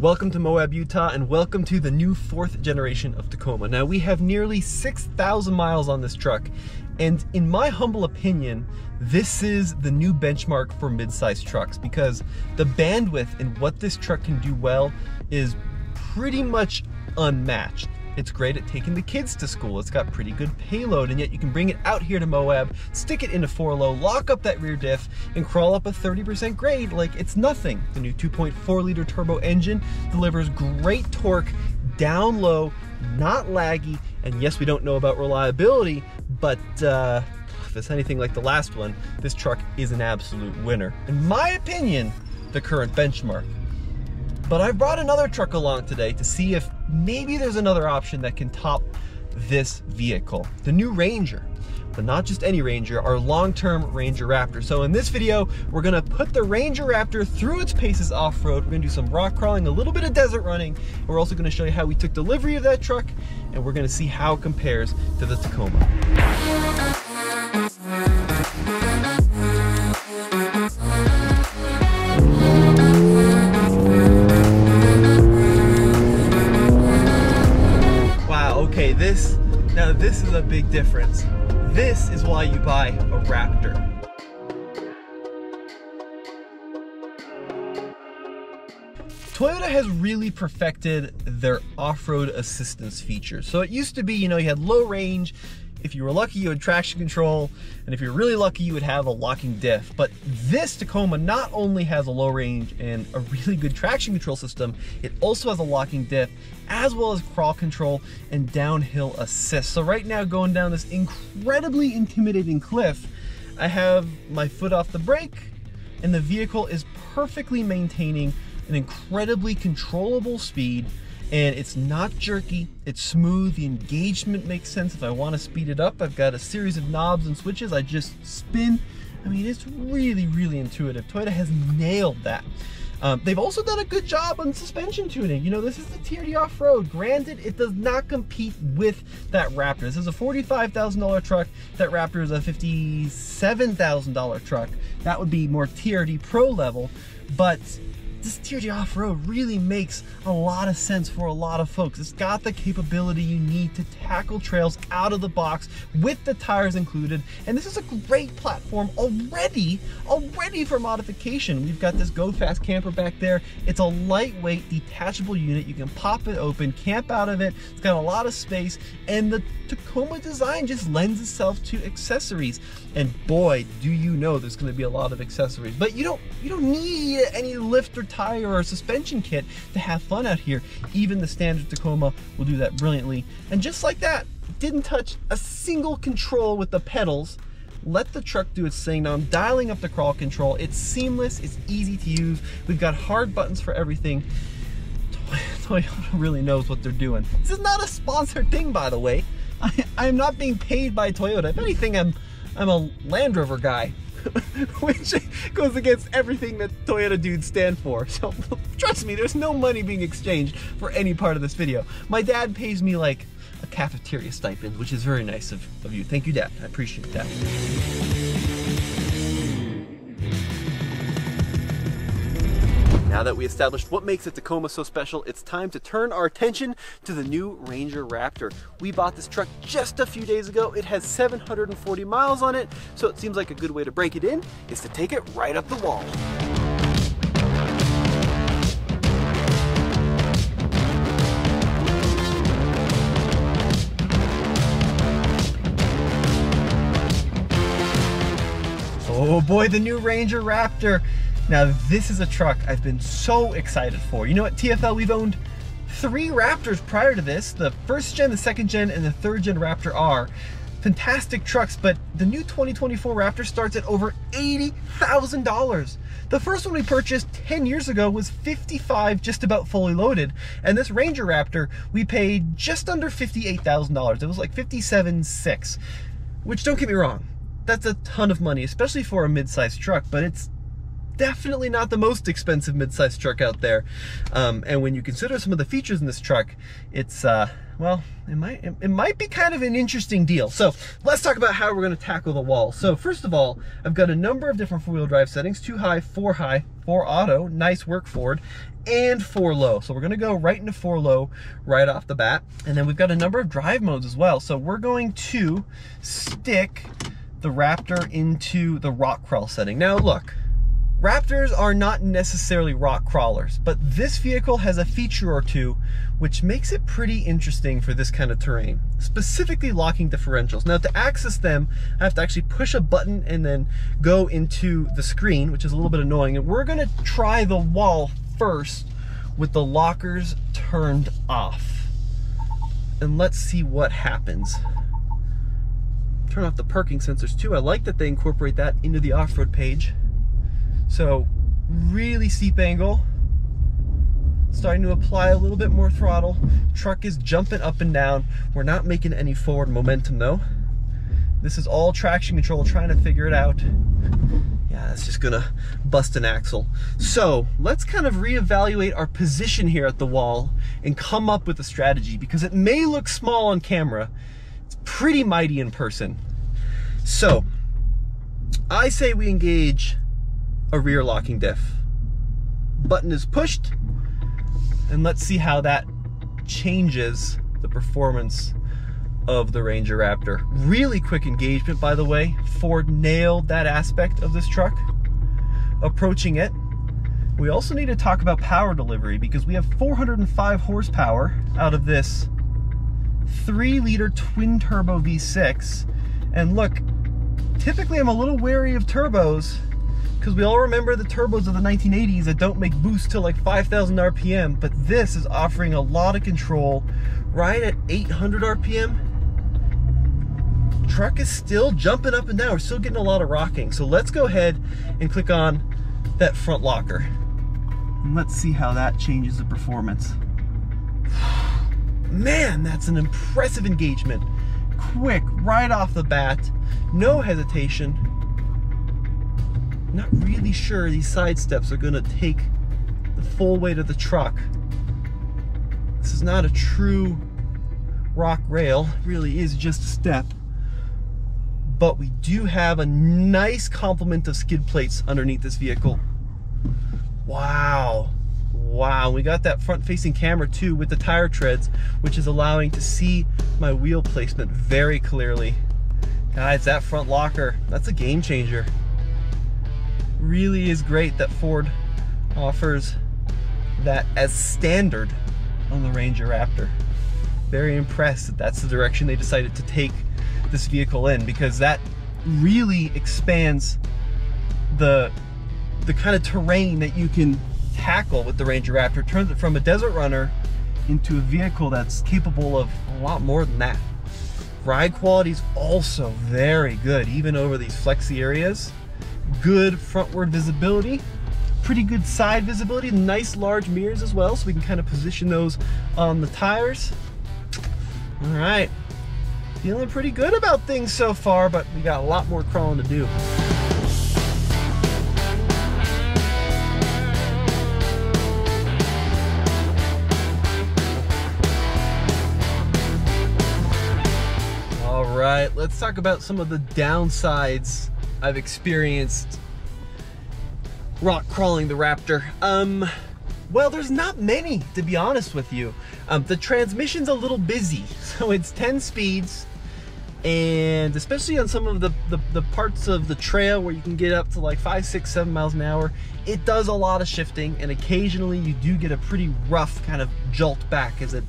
Welcome to Moab, Utah, and welcome to the new 4th generation of Tacoma. Now, we have nearly 6,000 miles on this truck, and in my humble opinion, this is the new benchmark for mid-sized trucks because the bandwidth in what this truck can do well is pretty much unmatched. It's great at taking the kids to school. It's got pretty good payload, and yet you can bring it out here to Moab, stick it into 4-low, lock up that rear diff, and crawl up a 30% grade like it's nothing. The new 2.4 liter turbo engine delivers great torque, down low, not laggy, and yes, we don't know about reliability, but if it's anything like the last one, this truck is an absolute winner. In my opinion, the current benchmark. But I brought another truck along today to see if maybe there's another option that can top this vehicle. The new Ranger, but not just any Ranger, our long-term Ranger Raptor. So in this video, we're gonna put the Ranger Raptor through its paces off-road. We're gonna do some rock crawling, a little bit of desert running. And we're also gonna show you how we took delivery of that truck, and we're gonna see how it compares to the Tacoma. Okay, this is a big difference. This is why you buy a Raptor. Toyota has really perfected their off-road assistance features. So it used to be, you had low range. If you were lucky, you had traction control, and if you're really lucky, you would have a locking diff. But this Tacoma not only has a low range and a really good traction control system, it also has a locking diff, as well as crawl control and downhill assist. So right now, going down this incredibly intimidating cliff, I have my foot off the brake, and the vehicle is perfectly maintaining an incredibly controllable speed. And it's not jerky, it's smooth, the engagement makes sense. If I want to speed it up, I've got a series of knobs and switches. I just spin. I mean, it's really, really intuitive. Toyota has nailed that. They've also done a good job on suspension tuning. This is the TRD off-road. Granted, it does not compete with that Raptor. This is a $45,000 truck. That Raptor is a $57,000 truck. That would be more TRD Pro level, but this TRD off-road really makes a lot of sense for a lot of folks. It's got the capability you need to tackle trails out of the box with the tires included. And this is a great platform already for modification. We've got this Go Fast camper back there. It's a lightweight, detachable unit. You can pop it open, camp out of it. It's got a lot of space, and the Tacoma design just lends itself to accessories. And boy, do you know there's going to be a lot of accessories. But you don't need any lift or tire or suspension kit to have fun out here. Even the standard Tacoma will do that brilliantly. And just like that, didn't touch a single control with the pedals. Let the truck do its thing. Now I'm dialing up the crawl control. It's seamless, it's easy to use. We've got hard buttons for everything. Toyota really knows what they're doing. This is not a sponsored thing, by the way. I'm not being paid by Toyota. If anything, I'm a Land Rover guy, which goes against everything that Toyota dudes stand for. So trust me, there's no money being exchanged for any part of this video. My dad pays me like a cafeteria stipend, which is very nice of you. Thank you, Dad. I appreciate that. Now that we established what makes a Tacoma so special, it's time to turn our attention to the new Ranger Raptor. We bought this truck just a few days ago. It has 740 miles on it, so it seems like a good way to break it in is to take it right up the wall. Oh boy, the new Ranger Raptor. Now this is a truck I've been so excited for. You know what, TFL, we've owned 3 Raptors prior to this. The 1st gen, the 2nd gen, and the 3rd gen Raptor R. Fantastic trucks, but the new 2024 Raptor starts at over $80,000. The first one we purchased 10 years ago was $55,000, just about fully loaded. And this Ranger Raptor, we paid just under $58,000. It was like $57,600, which, don't get me wrong, that's a ton of money, especially for a mid-sized truck, but it's definitely not the most expensive midsize truck out there. And when you consider some of the features in this truck, it's, well, it might be kind of an interesting deal. So let's talk about how we're going to tackle the wall. So first of all, I've got a number of different 4-wheel drive settings: 2 high, 4 auto, nice work Ford, and 4 low. So we're going to go right into 4 low right off the bat. And then we've got a number of drive modes as well. So we're going to stick the Raptor into the rock crawl setting. Now look, Raptors are not necessarily rock crawlers, but this vehicle has a feature or two which makes it pretty interesting for this kind of terrain, specifically locking differentials. Now to access them, I have to actually push a button and then go into the screen, which is a little bit annoying. And we're gonna try the wall first with the lockers turned off. And let's see what happens. Turn off the parking sensors too. I like that they incorporate that into the off-road page. So really steep angle, starting to apply a little bit more throttle. Truck is jumping up and down. We're not making any forward momentum though. This is all traction control, trying to figure it out. Yeah, that's just gonna bust an axle. So let's kind of reevaluate our position here at the wall and come up with a strategy, because it may look small on camera. It's pretty mighty in person. So I say we engage a rear locking diff. Button is pushed, and let's see how that changes the performance of the Ranger Raptor. Really quick engagement, by the way. Ford nailed that aspect of this truck. Approaching it, we also need to talk about power delivery, because we have 405 horsepower out of this 3-liter twin turbo V6. And look, typically I'm a little wary of turbos, because we all remember the turbos of the 1980s that don't make boost till like 5,000 RPM, but this is offering a lot of control right at 800 RPM. Truck is still jumping up and down. We're still getting a lot of rocking. So let's go ahead and click on that front locker. And let's see how that changes the performance. Man, that's an impressive engagement. Quick, right off the bat, no hesitation. Not really sure these side steps are gonna take the full weight of the truck. This is not a true rock rail, it really is just a step. But we do have a nice complement of skid plates underneath this vehicle. Wow. Wow, we got that front facing camera too with the tire treads, which is allowing to see my wheel placement very clearly. Guys, that front locker, that's a game changer. Really is great that Ford offers that as standard on the Ranger Raptor. Very impressed that that's the direction they decided to take this vehicle in, because that really expands the kind of terrain that you can tackle with the Ranger Raptor. Turns it from a desert runner into a vehicle that's capable of a lot more than that. Ride quality is also very good, even over these flexy areas. Good frontward visibility, pretty good side visibility, nice large mirrors as well, so we can kind of position those on the tires. All right, feeling pretty good about things so far, but we got a lot more crawling to do. All right, let's talk about some of the downsides I've experienced rock crawling the Raptor. Well, there's not many, to be honest with you. The transmission's a little busy, so it's 10 speeds, and especially on some of the parts of the trail where you can get up to like 5, 6, 7 miles an hour, it does a lot of shifting, and occasionally you do get a pretty rough kind of jolt back as it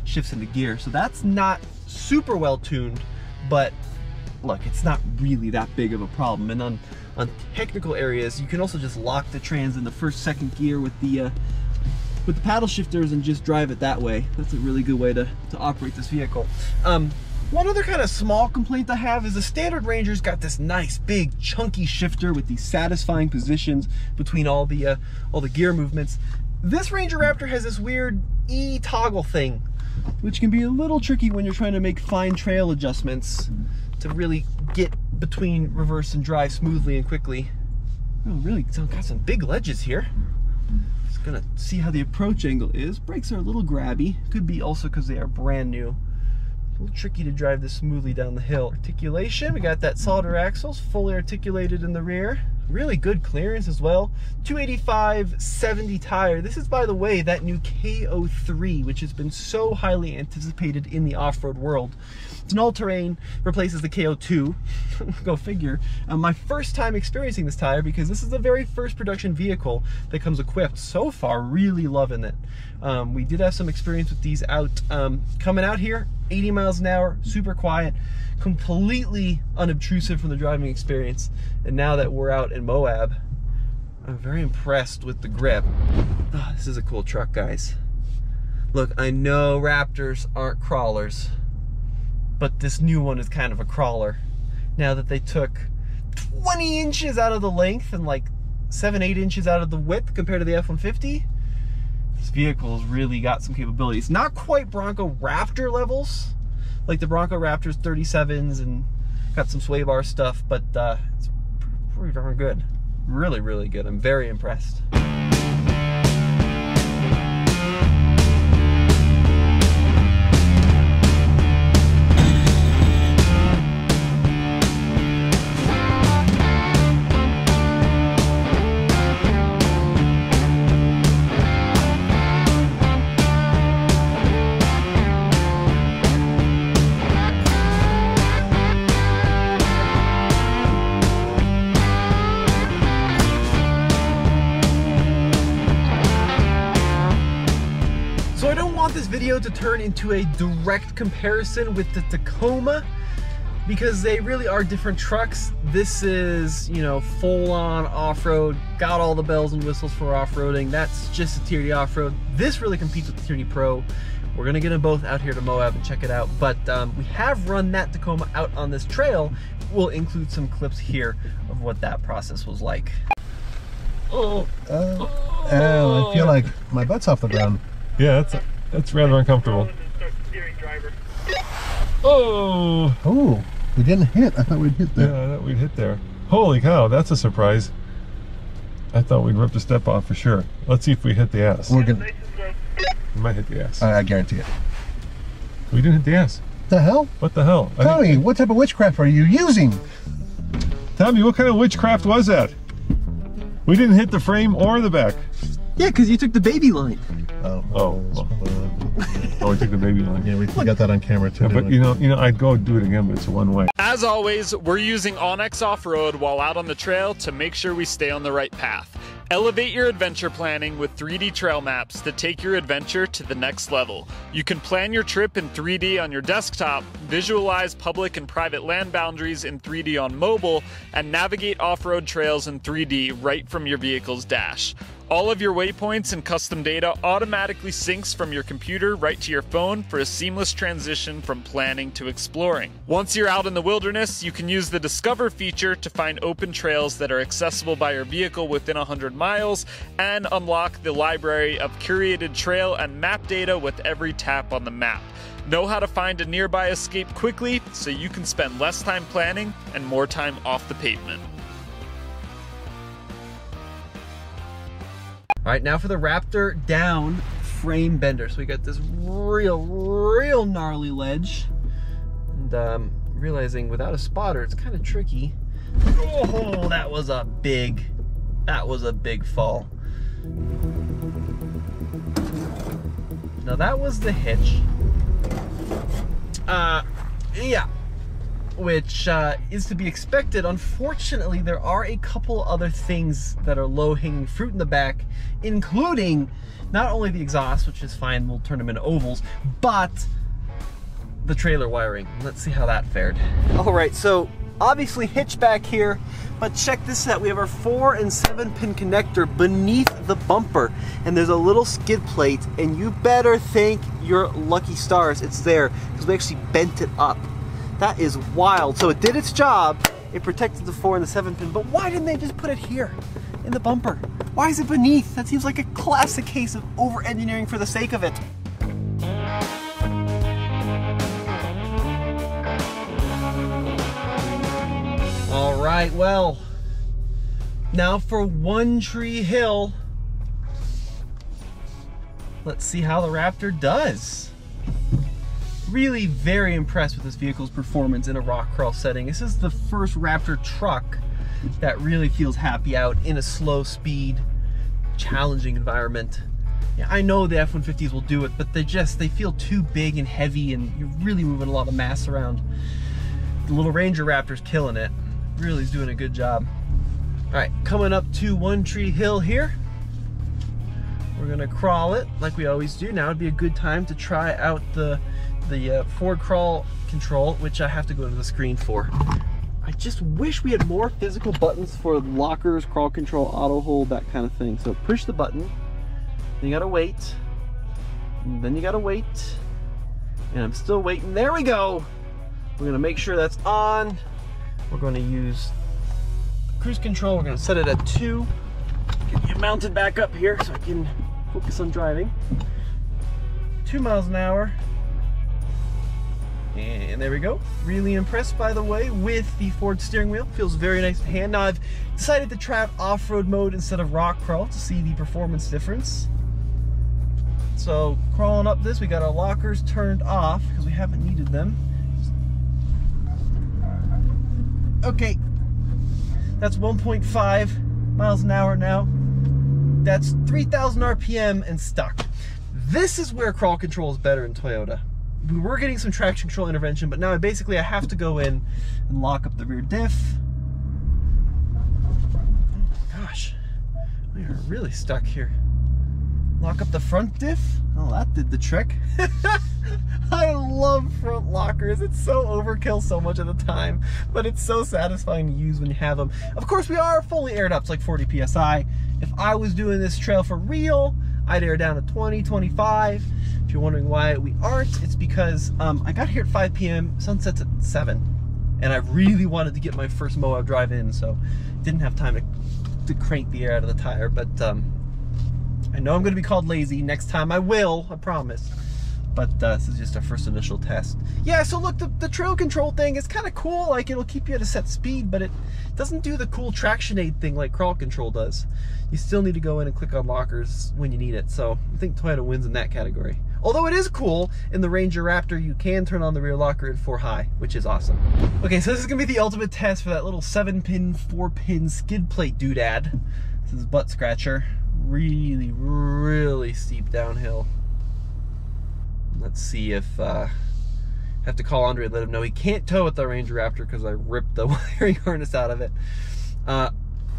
shifts into gear. So that's not super well tuned, but look, it's not really that big of a problem. And on technical areas, you can also just lock the trans in the first, second gear with the paddle shifters and just drive it that way. That's a really good way to operate this vehicle. One other kind of small complaint I have is the standard Ranger's got this nice big chunky shifter with these satisfying positions between all the gear movements. This Ranger Raptor has this weird E-toggle thing, which can be a little tricky when you're trying to make fine trail adjustments to really get between reverse and drive smoothly and quickly. Oh, really got some big ledges here. Just gonna see how the approach angle is. Brakes are a little grabby. Could be also because they are brand new. A little tricky to drive this smoothly down the hill. Articulation, we got that solid rear axles, fully articulated in the rear. Really good clearance as well. 285/70 tire. This is, by the way, that new KO3, which has been so highly anticipated in the off-road world. It's an all-terrain, replaces the KO2. Go figure. My first time experiencing this tire because this is the very first production vehicle that comes equipped. So far, really loving it. We did have some experience with these out. Coming out here, 80 miles an hour, super quiet, completely unobtrusive from the driving experience. And now that we're out in Moab, I'm very impressed with the grip. Oh, this is a cool truck, guys. Look, I know Raptors aren't crawlers, but this new one is kind of a crawler. Now that they took 20 inches out of the length and like 7-8 inches out of the width compared to the F-150, this vehicle's really got some capabilities. Not quite Bronco Raptor levels, like the Bronco Raptors 37s, and got some sway bar stuff, but it's pretty darn good. Really, really good. I'm very impressed. This video to turn into a direct comparison with the Tacoma because they really are different trucks. This is, you know, full-on off-road, got all the bells and whistles for off-roading. That's just a TRD off-road. This really competes with the TRD Pro. We're gonna get them both out here to Moab and check it out, but we have run that Tacoma out on this trail. We'll include some clips here of what that process was like. Oh, I feel like my butt's off the ground. Yeah, that's rather uncomfortable. Oh! Oh, we didn't hit. I thought we'd hit there. Yeah, I thought we'd hit there. Holy cow, that's a surprise. I thought we'd rip the step off for sure. Let's see if we hit the ass. We're gonna. We might hit the ass. I guarantee it. We didn't hit the ass. The hell? What the hell? Tommy, what type of witchcraft are you using? Tommy, what kind of witchcraft was that? We didn't hit the frame or the back. Yeah, because you took the baby line. Oh, we took the baby line. Yeah, we got that on camera too. Yeah, but you know, I'd go do it again, but it's one way. As always, we're using onX Off-Road while out on the trail to make sure we stay on the right path. Elevate your adventure planning with 3D trail maps to take your adventure to the next level. You can plan your trip in 3D on your desktop, visualize public and private land boundaries in 3D on mobile, and navigate off-road trails in 3D right from your vehicle's dash. All of your waypoints and custom data automatically syncs from your computer right to your phone for a seamless transition from planning to exploring. Once you're out in the wilderness, you can use the Discover feature to find open trails that are accessible by your vehicle within 100 miles and unlock the library of curated trail and map data with every tap on the map. Know how to find a nearby escape quickly so you can spend less time planning and more time off the pavement. All right, now for the Raptor down frame bender. So we got this real gnarly ledge. And realizing without a spotter, it's kind of tricky. Oh, that was a big fall. Now that was the hitch. Yeah. Which is to be expected. Unfortunately, there are a couple other things that are low-hanging fruit in the back, including not only the exhaust, which is fine, we'll turn them into ovals, but the trailer wiring. Let's see how that fared. All right, so obviously hitch back here, but check this out. We have our 4 and 7 pin connector beneath the bumper, and there's a little skid plate, and you better thank your lucky stars it's there, because we actually bent it up. That is wild. So it did its job. It protected the 4 and the 7 pin, but why didn't they just put it here in the bumper? Why is it beneath? That seems like a classic case of over-engineering for the sake of it. All right, well, Now for One Tree Hill. Let's see how the Raptor does. Really very impressed with this vehicle's performance in a rock crawl setting. This is the first Raptor truck that really feels happy out in a slow speed, challenging environment. Yeah, I know the F-150s will do it, but they feel too big and heavy, and you're really moving a lot of mass around. The little Ranger Raptor's killing it. Really is doing a good job. All right, coming up to One Tree Hill here. We're gonna crawl it like we always do. Now would be a good time to try out the Ford crawl control, which I have to go to the screen for. I just wish we had more physical buttons for lockers, crawl control, auto hold, that kind of thing. So push the button, then you gotta wait, and then you gotta wait, and I'm still waiting. There we go. We're gonna make sure that's on. We're gonna use cruise control. We're gonna set it at 2. Get you mounted back up here so I can focus on driving. 2 miles an hour. And there we go. Really impressed, by the way, with the Ford steering wheel. Feels very nice to hand. Now I've decided to try out off-road mode instead of rock crawl to see the performance difference. So crawling up this, we got our lockers turned off because we haven't needed them. Okay, that's 1.5 miles an hour now. That's 3,000 RPM and stuck. This is where crawl control is better in Toyota. We were getting some traction control intervention, but now I have to go in and lock up the rear diff. Oh gosh, we are really stuck here. Lock up the front diff. Oh, that did the trick. I love front lockers. It's so overkill so much of the time, but it's so satisfying to use when you have them. Of course, we are fully aired up. It's like 40 PSI. If I was doing this trail for real, I'd air down to 20, 25. If you're wondering why we aren't, it's because I got here at 5 p.m., sunset's at 7, and I really wanted to get my first Moab drive in, so didn't have time to crank the air out of the tire, but I know I'm going to be called lazy. Next time I will, I promise. But this is just our first initial test. Yeah, so look, the trail control thing is kind of cool. Like, it'll keep you at a set speed, but it doesn't do the cool traction aid thing like crawl control does. You still need to go in and click on lockers when you need it. So I think Toyota wins in that category. Although it is cool, in the Ranger Raptor, you can turn on the rear locker at 4 high, which is awesome. Okay, so this is gonna be the ultimate test for that little 7-pin, 4-pin skid plate doodad. This is butt scratcher. Really, really steep downhill. Let's see if I have to call Andre and let him know he can't tow with the Ranger Raptor because I ripped the wiring harness out of it.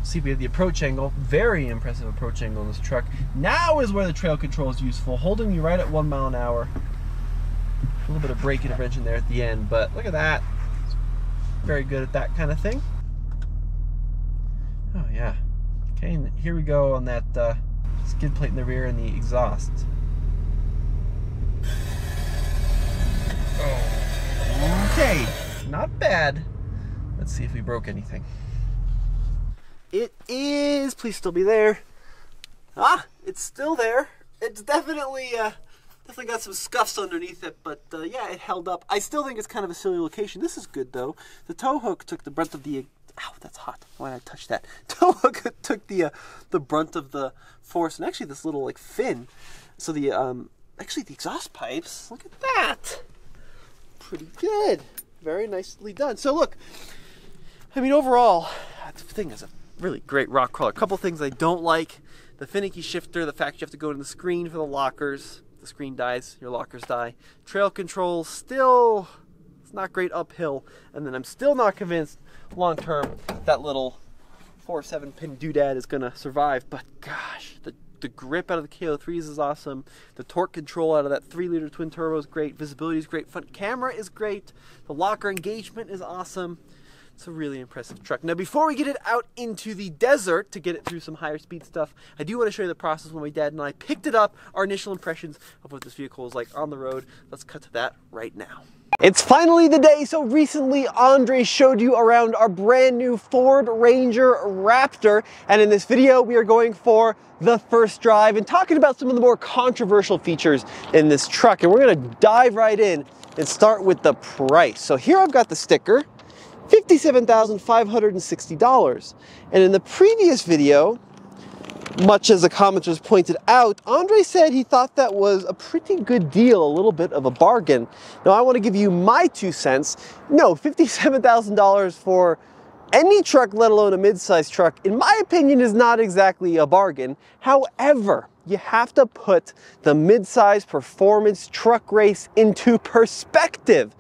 See if we have the approach angle. Very impressive approach angle in this truck. Now is where the trail control is useful, holding you right at 1 mile an hour. A little bit of brake intervention there at the end, but look at that. It's very good at that kind of thing. Oh yeah. Okay, and here we go on that skid plate in the rear and the exhaust. Okay, not bad. Let's see if we broke anything. It is, please still be there. Ah, it's still there. It's definitely got some scuffs underneath it, but yeah, it held up. I still think it's kind of a silly location. This is good though. The tow hook took the brunt of the, ow, that's hot. Why did I touch that? Tow hook took the brunt of the force, and actually this little like fin. So the actually the exhaust pipes, look at that. Pretty good. Very nicely done. So look, I mean overall, the thing is a really great rock crawler. A couple things I don't like. The finicky shifter, the fact you have to go to the screen for the lockers. The screen dies, your lockers die. Trail control, still, it's not great uphill. And then I'm still not convinced long term that little 4-7-pin doodad is gonna survive. But gosh, the grip out of the KO3s is awesome. The torque control out of that 3-liter twin turbo is great. Visibility is great. Front camera is great. The locker engagement is awesome. It's a really impressive truck. Now, before we get it out into the desert to get it through some higher speed stuff, I do want to show you the process when my dad and I picked it up, our initial impressions of what this vehicle is like on the road. Let's cut to that right now. It's finally the day. So recently, Andre showed you around our brand new Ford Ranger Raptor. And in this video, we are going for the first drive and talking about some of the more controversial features in this truck. And we're gonna dive right in and start with the price. So here I've got the sticker. $57,560. And in the previous video, much as the commenters pointed out, Andre said he thought that was a pretty good deal, a little bit of a bargain. Now I want to give you my 2 cents. No, $57,000 for any truck, let alone a mid-sized truck, in my opinion, is not exactly a bargain. However, you have to put the mid-size performance truck race into perspective.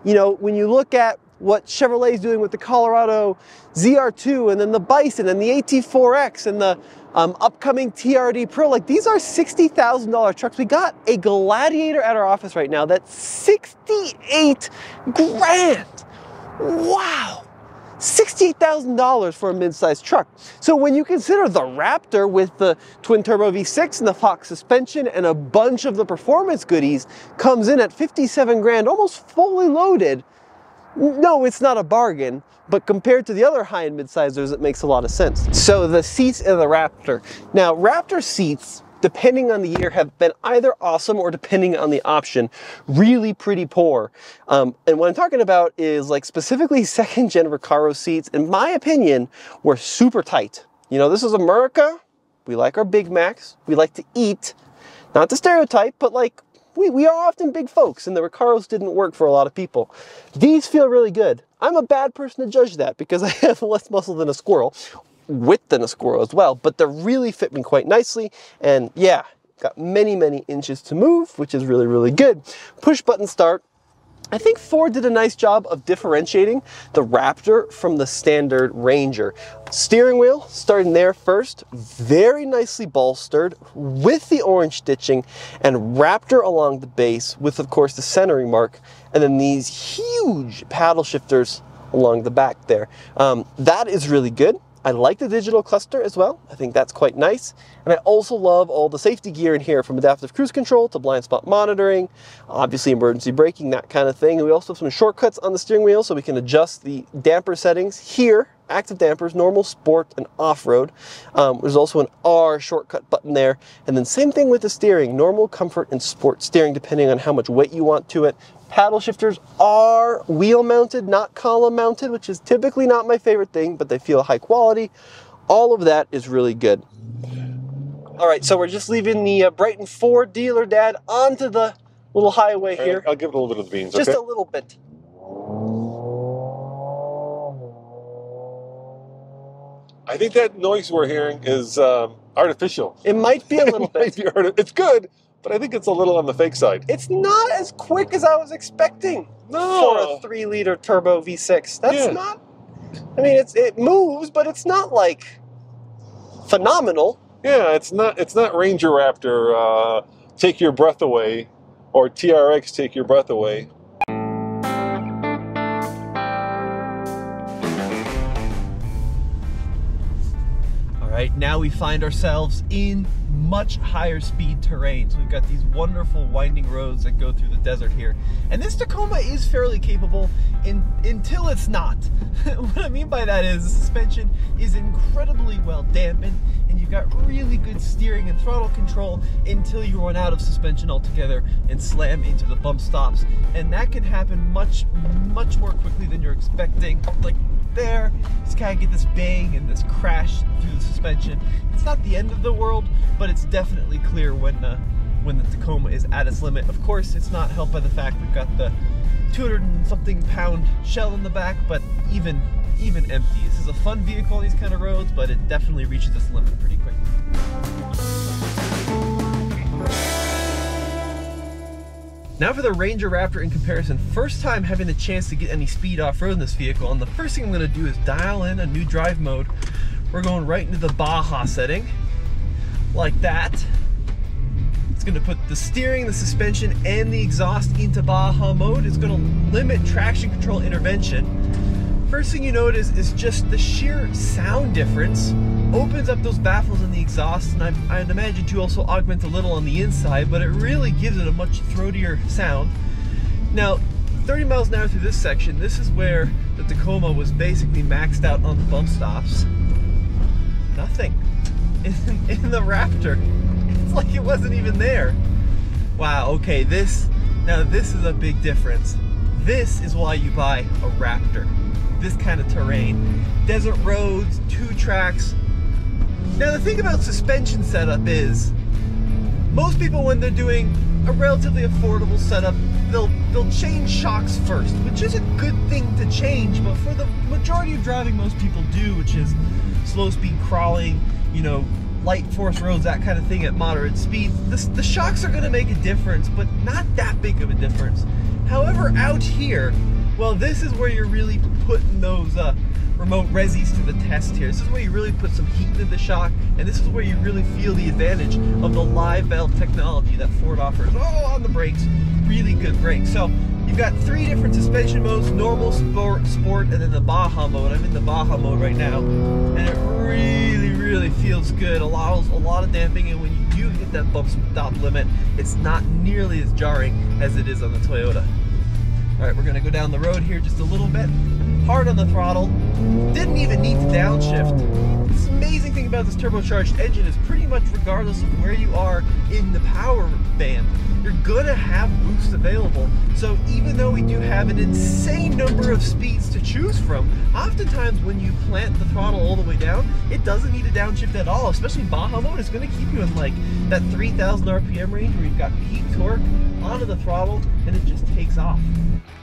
You know, when you look at what Chevrolet is doing with the Colorado ZR2 and then the Bison and the AT4X and the upcoming TRD Pro, like these are $60,000 trucks. We got a Gladiator at our office right now that's 68 grand. Wow. $68,000 for a mid-sized truck. So when you consider the Raptor with the twin-turbo V6 and the Fox suspension and a bunch of the performance goodies comes in at 57 grand, almost fully loaded, no, it's not a bargain, but compared to the other high-end mid-sizers, it makes a lot of sense. So the seats in the Raptor. Now, Raptor seats, depending on the year, have been either awesome or, depending on the option, really pretty poor. And what I'm talking about is like specifically 2nd gen Recaro seats, in my opinion, were super tight. You know, this is America. We like our Big Macs. We like to eat. Not to stereotype, but like we are often big folks, and the Recaros didn't work for a lot of people. These feel really good. I'm a bad person to judge that because I have less muscle than a squirrel. Width than a squirrel as well, but they really fit me quite nicely, and yeah, got many inches to move, which is really good. Push button start. I think Ford did a nice job of differentiating the Raptor from the standard Ranger. Steering wheel starting there first, very nicely bolstered with the orange stitching and Raptor along the base with, of course, the centering mark, and then these huge paddle shifters along the back there. That is really good. I like the digital cluster as well. I think that's quite nice. And I also love all the safety gear in here, from adaptive cruise control to blind spot monitoring, obviously emergency braking, that kind of thing. And we also have some shortcuts on the steering wheel so we can adjust the damper settings here. Active dampers, normal, sport, and off-road. There's also an R shortcut button there. And then same thing with the steering, normal, comfort, and sport steering, depending on how much weight you want to it. Paddle shifters are wheel mounted, not column mounted, which is typically not my favorite thing, but they feel high quality. All of that is really good. All right, so we're just leaving the Brighton Ford dealer, Dad, onto the little highway here. I'll give it a little bit of the beans, just okay? a little bit. I think that noise we're hearing is artificial. It might be a little bit. It's good, but I think it's a little on the fake side. It's not as quick as I was expecting for a 3-liter turbo V6. That's not, I mean, it moves, but it's not like phenomenal. Yeah, it's not Ranger Raptor, take your breath away, or TRX, take your breath away. Right now we find ourselves in much higher speed terrain. So we've got these wonderful winding roads that go through the desert here. And this Tacoma is fairly capable until it's not. What I mean by that is the suspension is incredibly well dampened, and you've got really good steering and throttle control until you run out of suspension altogether and slam into the bump stops. And that can happen much more quickly than you're expecting. Like there, just kind of get this bang and this crash through the suspension. It's not the end of the world, but it's definitely clear when the Tacoma is at its limit. Of course, it's not helped by the fact we've got the 200-something pound shell in the back, but even empty, this is a fun vehicle on these kind of roads, but it definitely reaches its limit pretty quickly. Now for the Ranger Raptor in comparison. First time having the chance to get any speed off-road in this vehicle, and the first thing I'm going to do is dial in a new drive mode. We're going right into the Baja setting, like that. It's going to put the steering, the suspension, and the exhaust into Baja mode. It's going to limit traction control intervention. First thing you notice is just the sheer sound difference opens up those baffles in the exhaust, and I'd imagine to also augment a little on the inside, but it really gives it a much throatier sound. Now, 30 miles an hour through this section, this is where the Tacoma was basically maxed out on the bump stops. Nothing. In the Raptor, it's like it wasn't even there. Wow, okay, now this is a big difference. This is why you buy a Raptor. this kind of terrain. Desert roads, 2 tracks. Now the thing about suspension setup is, most people when they're doing a relatively affordable setup, they'll change shocks first, which is a good thing to change, but for the majority of driving most people do, which is slow speed crawling, you know, light force roads, that kind of thing at moderate speeds, the shocks are gonna make a difference, but not that big of a difference. However, out here, well, this is where you're really putting those remote resis to the test here. This is where you really put some heat into the shock, and this is where you really feel the advantage of the live valve technology that Ford offers. Oh, on the brakes, really good brakes. So you've got 3 different suspension modes: normal, sport, and then the Baja mode. I'm in the Baja mode right now, and it really feels good. Allows a lot of damping, and when you do hit that bump stop limit, it's not nearly as jarring as it is on the Toyota. All right, we're gonna go down the road here just a little bit. Hard on the throttle, didn't even need to downshift. This amazing thing about this turbocharged engine is pretty much regardless of where you are in the power band, you're gonna have boost available. So even though we do have an insane number of speeds to choose from, oftentimes when you plant the throttle all the way down, it doesn't need a downshift at all, especially Baja mode. It's gonna keep you in like that 3,000 RPM range where you've got peak torque onto the throttle and it just takes off.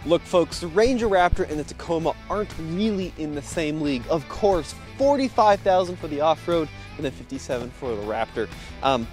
Look folks, the Ranger Raptor and the Tacoma aren't really in the same league. Of course, $45,000 for the off-road and then $57,000 for the Raptor.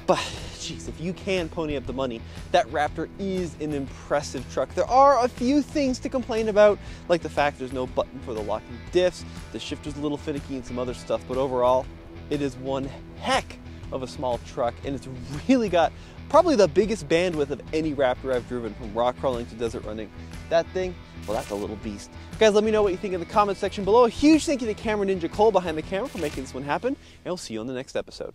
But geez, if you can pony up the money, that Raptor is an impressive truck. There are a few things to complain about, like the fact there's no button for the locking diffs, the shifter's a little finicky and some other stuff, but overall, it is one heck of a small truck, and it's really got probably the biggest bandwidth of any Raptor I've driven, from rock crawling to desert running. That thing, well, that's a little beast. Guys, let me know what you think in the comment section below. A huge thank you to Camera Ninja Cole behind the camera for making this one happen, and I'll see you on the next episode.